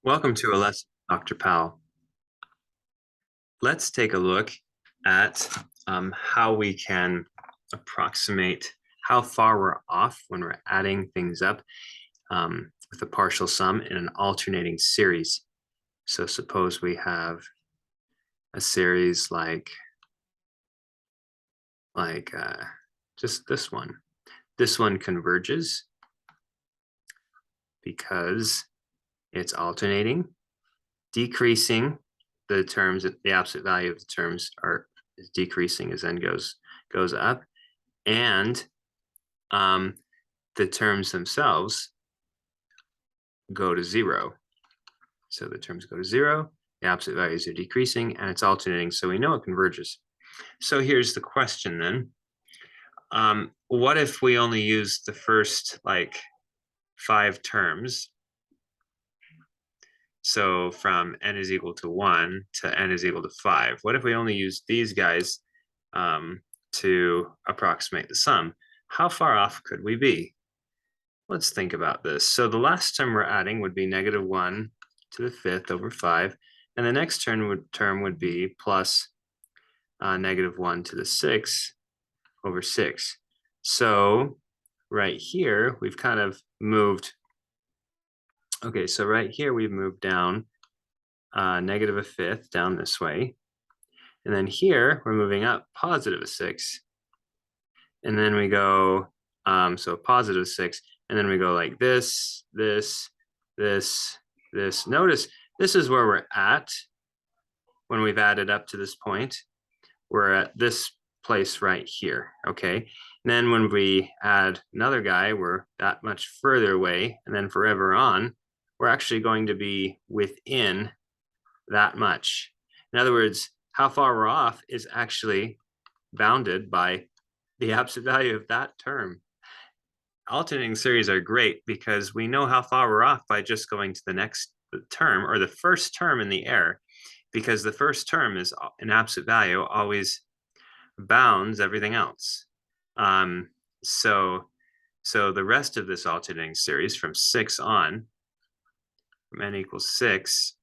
Welcome to a lesson, Dr. Powell. Let's take a look at how we can approximate how far we're off when we're adding things up with a partial sum in an alternating series. So suppose we have a series like just this one. This one converges because it's alternating, decreasing. The terms, the absolute value of the terms is decreasing as n goes up, and the terms themselves go to zero. So the terms go to zero, the absolute values are decreasing, and it's alternating, so we know it converges. So here's the question then. What if we only use the first like 5 terms? So from n is equal to 1 to n is equal to 5. What if we only use these guys to approximate the sum? How far off could we be? Let's think about this. So the last term we're adding would be negative 1 to the 5th over 5. And the next term would be plus negative 1 to the 6th over 6. So right here, we've kind of moved. Okay, so right here, we've moved down negative a fifth down this way. And then here, we're moving up positive a 6. And then we go, so positive 6. And then we go like this, this, this, this. Notice this is where we're at when we've added up to this point. We're at this place right here, okay? And then when we add another guy, we're that much further away. And then forever on, we're actually going to be within that much. In other words, how far we're off is actually bounded by the absolute value of that term. Alternating series are great because we know how far we're off by just going to the next term or the first term in the error, because the first term is an absolute value always bounds everything else. So the rest of this alternating series from 6 on, from n equals 6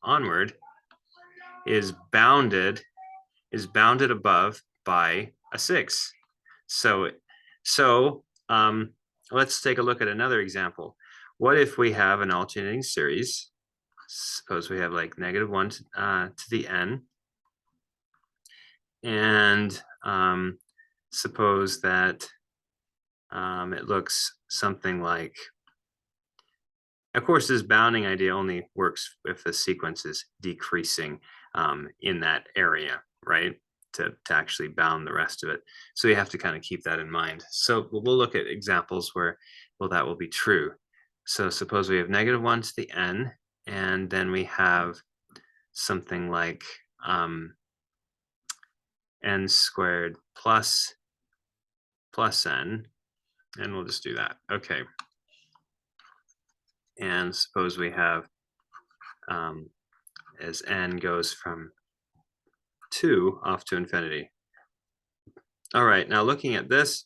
onward, is bounded above by a 6. So let's take a look at another example. What if we have an alternating series? Suppose we have like negative 1 to the n, and suppose that it looks something like, of course, this bounding idea only works if the sequence is decreasing in that area, right? To actually bound the rest of it. So you have to kind of keep that in mind. So we'll look at examples where, well, that will be true. So suppose we have negative 1 to the n, and then we have something like n squared plus n, and we'll just do that. Okay. And suppose we have, as n goes from 2 off to infinity. All right, now looking at this,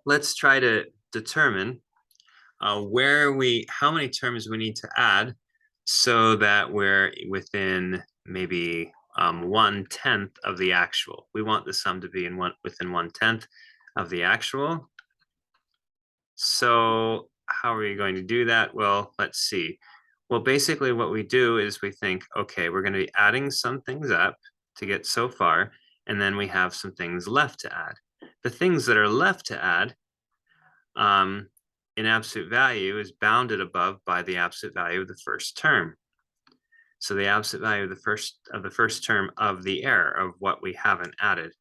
let's try to determine how many terms we need to add so that we're within maybe 1/10 of the actual. We want the sum to be within 1/10 of the actual. So how are we going to do that? Well, let's see. Well, basically what we do is we think, okay, we're going to be adding some things up to get so far, and then we have some things left to add. The things that are left to add in absolute value is bounded above by the absolute value of the first term. So the absolute value of the first term of the error of what we haven't added.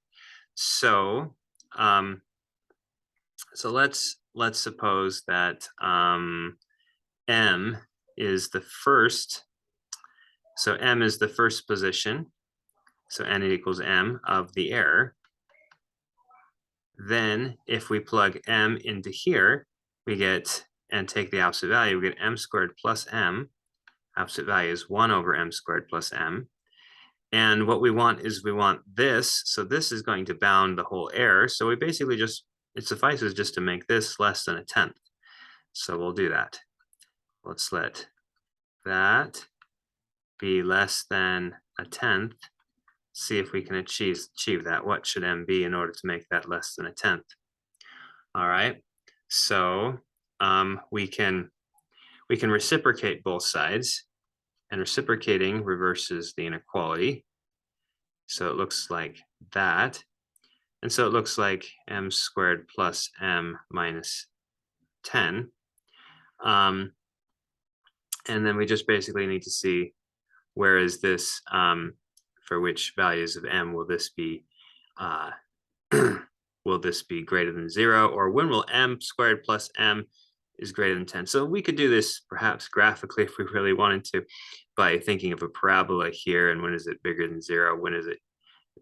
So let's suppose that m is the first. So m is the first position. So n equals m of the error. Then if we plug m into here, we get, and take the absolute value, we get m squared plus m. Absolute value is 1 over m squared plus m. And what we want is we want this. So this is going to bound the whole error. So we basically just, it suffices just to make this less than 1/10. So we'll do that. Let's let that be less than a tenth. See if we can achieve that. What should m be in order to make that less than a tenth? All right. So we can reciprocate both sides, and reciprocating reverses the inequality. So it looks like that. And so it looks like m squared plus m minus 10. And then we just basically need to see where is this, for which values of m will this be, uh, will this be greater than 0? Or when will m squared plus m is greater than 10? So we could do this perhaps graphically if we really wanted to, by thinking of a parabola here, and when is it bigger than 0? When is it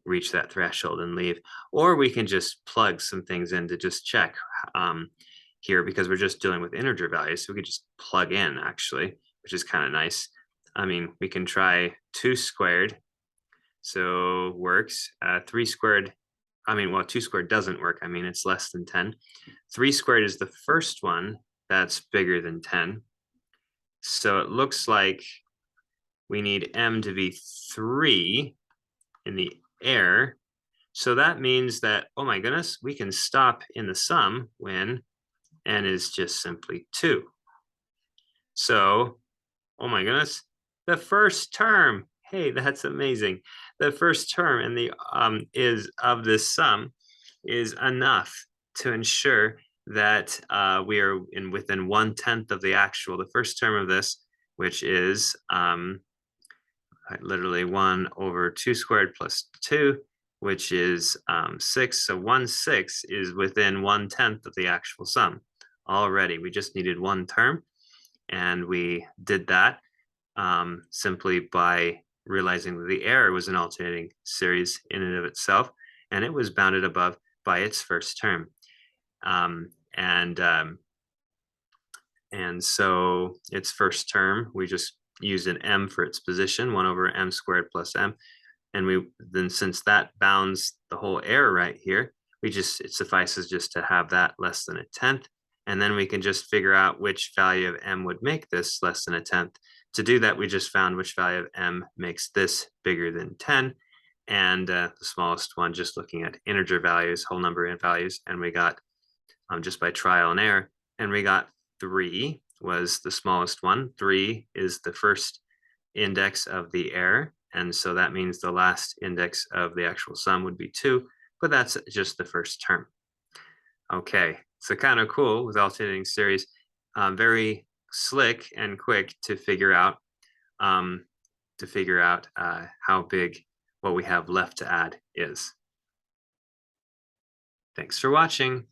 reach that threshold and leave? Or we can just plug some things in to just check here, because we're just dealing with integer values. So we could just plug in, actually, which is kind of nice. I mean, we can try 2 squared. So works. 3 squared, I mean, well, 2 squared doesn't work. I mean, it's less than 10. 3 squared is the first one that's bigger than 10. So it looks like we need m to be 3 in the air. So that means that, oh my goodness, we can stop in the sum when n is just simply 2. So, oh my goodness, the first term, hey, that's amazing. The first term in the is of this sum is enough to ensure that we are within 1/10 of the actual. The first term of this, which is literally 1 over 2 squared plus 2, which is 6. So 1/6 is within 1/10 of the actual sum already. We just needed one term, and we did that simply by realizing that the error was an alternating series in and of itself, and it was bounded above by its first term. Um, and um, and so its first term, we just used an m for its position, 1 over m squared plus m. And we then, since that bounds the whole error right here, it suffices just to have that less than a tenth. And then we can just figure out which value of m would make this less than a tenth. To do that, we just found which value of m makes this bigger than 10. And the smallest one, just looking at integer values, whole number values, and we got, just by trial and error, and we got 3 was the smallest one. 3 is the first index of the error, and so that means the last index of the actual sum would be 2, but that's just the first term. Okay, so kind of cool with alternating series. Very slick and quick to figure out how big what we have left to add is. Thanks for watching.